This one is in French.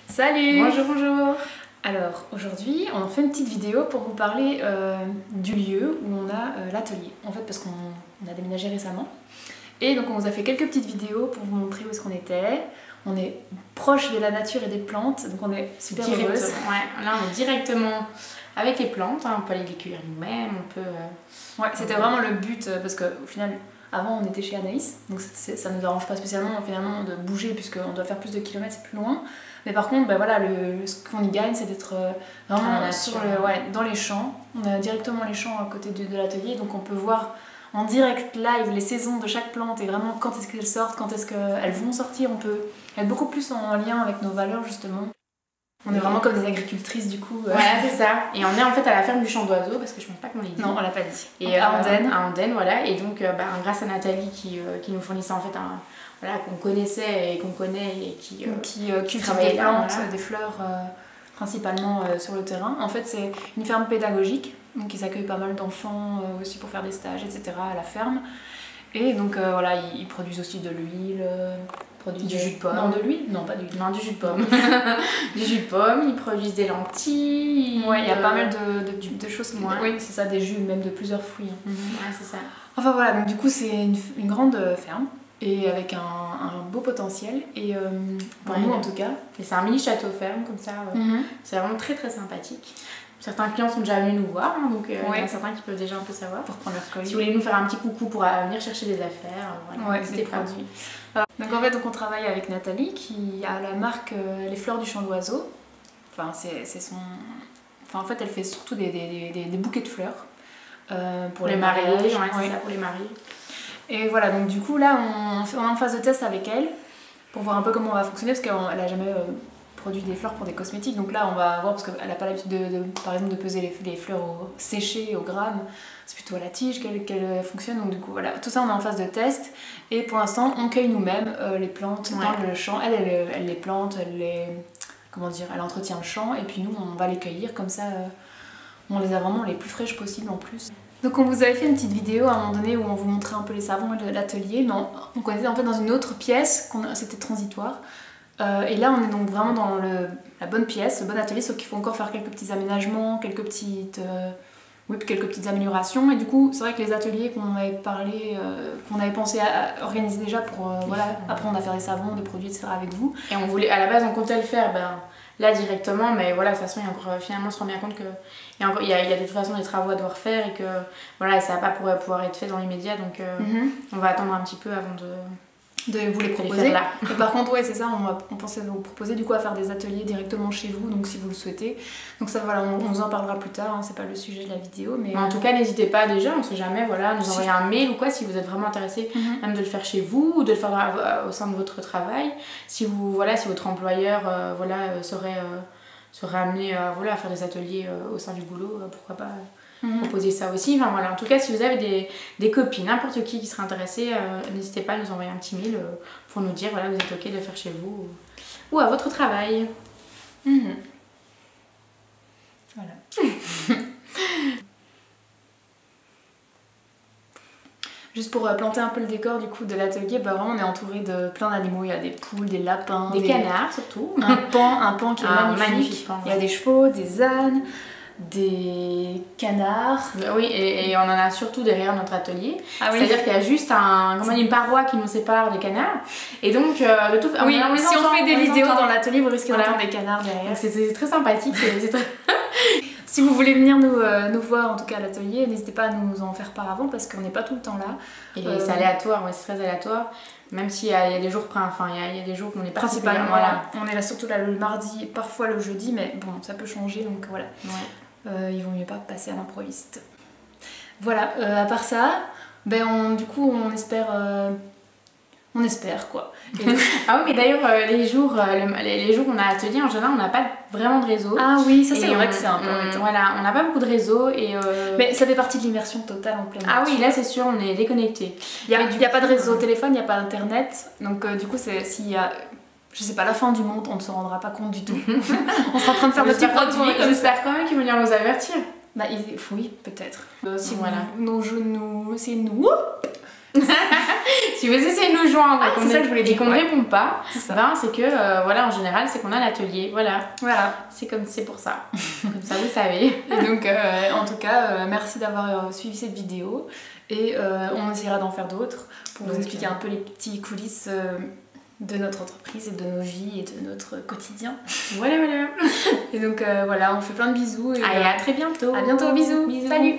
Salut! Bonjour, bonjour! Alors aujourd'hui on fait une petite vidéo pour vous parler du lieu où on a l'atelier. En fait parce qu'on a déménagé récemment. Et donc on vous a fait quelques petites vidéos pour vous montrer où est-ce qu'on était. On est proche de la nature et des plantes, donc on est super heureuse. Ouais, là on est directement avec les plantes, hein, on peut aller les cueillir nous-mêmes, on peut... Ouais, c'était vraiment le but parce qu'au final... Avant on était chez Anaïs, donc ça ne nous arrange pas spécialement finalement de bouger puisqu'on doit faire plus de kilomètres, c'est plus loin. Mais par contre, bah voilà, ce qu'on y gagne c'est d'être vraiment dans les champs. On a directement les champs à côté de l'atelier, donc on peut voir en direct live les saisons de chaque plante et vraiment quand est-ce qu'elles sortent, quand est-ce qu'elles vont sortir. On peut être beaucoup plus en lien avec nos valeurs justement. On est vraiment comme des agricultrices du coup. Voilà, c'est ça. Et on est en fait à la ferme du Champ d'Oiseaux parce que je pense pas qu'on l'a dit. Non, on l'a pas dit. Et à Andenne. À Andenne, voilà. Et donc grâce à Nathalie qui nous fournissait en fait voilà, qu'on connaissait et qu'on connaît et qui cultive des plantes, voilà. Des fleurs principalement sur le terrain. En fait c'est une ferme pédagogique, donc ils accueillent pas mal d'enfants aussi pour faire des stages, etc. à la ferme. Et donc voilà, ils produisent aussi de l'huile. Du jus de pomme. Non, de l'huile? Non, pas d'huile. Non, du jus de pomme. Du jus de pomme, ils produisent des lentilles. Ouais, il y a pas mal de choses. Oui, c'est ça, des jus, même de plusieurs fruits. Ouais, c'est ça. Enfin voilà, donc du coup, c'est une grande ferme et avec un beau potentiel. Et pour nous, en tout cas. Et c'est un mini château ferme, comme ça. C'est vraiment très très sympathique. Certains clients sont déjà venus nous voir, hein, donc il y en a certains qui peuvent déjà un peu savoir. Pour prendre leur colis. Si vous voulez nous faire un petit coucou pour venir chercher des affaires, voilà, des produits. Donc en fait, on travaille avec Nathalie qui a la marque Les Fleurs du Champ d'Oiseaux. Enfin, c'est son... Enfin, en fait, elle fait surtout des bouquets de fleurs pour les mariages. Ouais, c'est ça, pour les mariés. Et voilà, donc du coup, là, on est en phase de test avec elle pour voir un peu comment on va fonctionner parce qu'elle a jamais... produit des fleurs pour des cosmétiques, donc là on va voir parce qu'elle n'a pas l'habitude par exemple de peser les fleurs séchées au gramme, c'est plutôt à la tige qu'elle fonctionne, donc du coup voilà, tout ça on est en phase de test et pour l'instant on cueille nous-mêmes les plantes dans le champ, elle les plante, elle entretient le champ et puis nous on va les cueillir comme ça, on les a vraiment les plus fraîches possibles en plus. Donc on vous avait fait une petite vidéo à un moment donné où on vous montrait un peu les savons et l'atelier, mais on était en fait dans une autre pièce, c'était transitoire. Et là on est donc vraiment dans la bonne pièce, le bon atelier, sauf qu'il faut encore faire quelques petits aménagements, quelques petites améliorations. Et du coup c'est vrai que les ateliers qu'on avait parlé, qu'on avait pensé à organiser déjà pour apprendre à faire des savons, des produits, etc. avec vous. Et on voulait, à la base on comptait le faire là directement, mais voilà, de toute façon finalement on se rend bien compte que il y a de toute façon des travaux à devoir faire et que voilà, ça va pas pouvoir être fait dans l'immédiat, donc on va attendre un petit peu avant de vous les proposer. Et par contre ouais c'est ça, on pensait vous proposer du coup à faire des ateliers directement chez vous, donc si vous le souhaitez. Donc ça voilà, on vous en parlera plus tard, hein, c'est pas le sujet de la vidéo. Mais en tout cas n'hésitez pas déjà, on sait jamais, voilà, nous envoyer un mail ou quoi si vous êtes vraiment intéressé, même de le faire chez vous ou de le faire au sein de votre travail. Si votre employeur serait amené à faire des ateliers au sein du boulot, pourquoi pas proposer ça aussi. Enfin voilà, en tout cas si vous avez des copines, n'importe qui serait intéressé, n'hésitez pas à nous envoyer un petit mail pour nous dire voilà, vous êtes ok de faire chez vous ou à votre travail. Voilà. Juste pour planter un peu le décor du coup de l'atelier, vraiment on est entouré de plein d'animaux, il y a des poules, des lapins, des canards surtout, un pan qui est magnifique. Il y a des chevaux, des ânes, des canards. Oui, et on en a surtout derrière notre atelier. C'est-à-dire qu'il y a juste une paroi qui nous sépare des canards. Et donc, si on fait des vidéos dans l'atelier, vous risquez d'entendre des canards derrière. C'est très sympathique. Si vous voulez venir nous voir en tout cas à l'atelier, n'hésitez pas à nous en faire part avant parce qu'on n'est pas tout le temps là. Et c'est aléatoire, c'est très aléatoire. Même s'il y a des jours, il y a des jours qu'on est principalement là. On est là surtout là le mardi et parfois le jeudi, mais bon, ça peut changer donc voilà. Il vaut mieux pas passer à l'improviste. Voilà, à part ça, du coup on espère quoi. Ah oui, mais d'ailleurs les jours où on a atelier en général on n'a pas vraiment de réseau. Ah oui, ça c'est vrai que c'est un peu voilà, on n'a pas beaucoup de réseau mais ça fait partie de l'immersion totale en pleine nature. Ah oui, là c'est sûr, on est déconnecté. Il n'y a pas de réseau téléphone, il n'y a pas internet, donc du coup s'il y a je sais pas, la fin du monde, on ne se rendra pas compte du tout. On sera en train de faire des petits produits. J'espère quand même qu'ils vont venir nous avertir. Oui, peut-être. Si voilà. C'est nous. Si vous essayez de nous joindre c'est ça que je voulais dire, et qu'on ne ouais. répond pas, C'est ça. ben, c'est que voilà, en général, c'est qu'on a l'atelier. Voilà. C'est pour ça. Comme ça, vous savez. Et donc, en tout cas, merci d'avoir suivi cette vidéo. Et on essaiera d'en faire d'autres pour vous expliquer un peu les petits coulisses de notre entreprise et de nos vies et de notre quotidien. Voilà. Et donc, voilà, on fait plein de bisous. Et, Allez, à très bientôt. à bientôt, bisous. Bisous. Salut.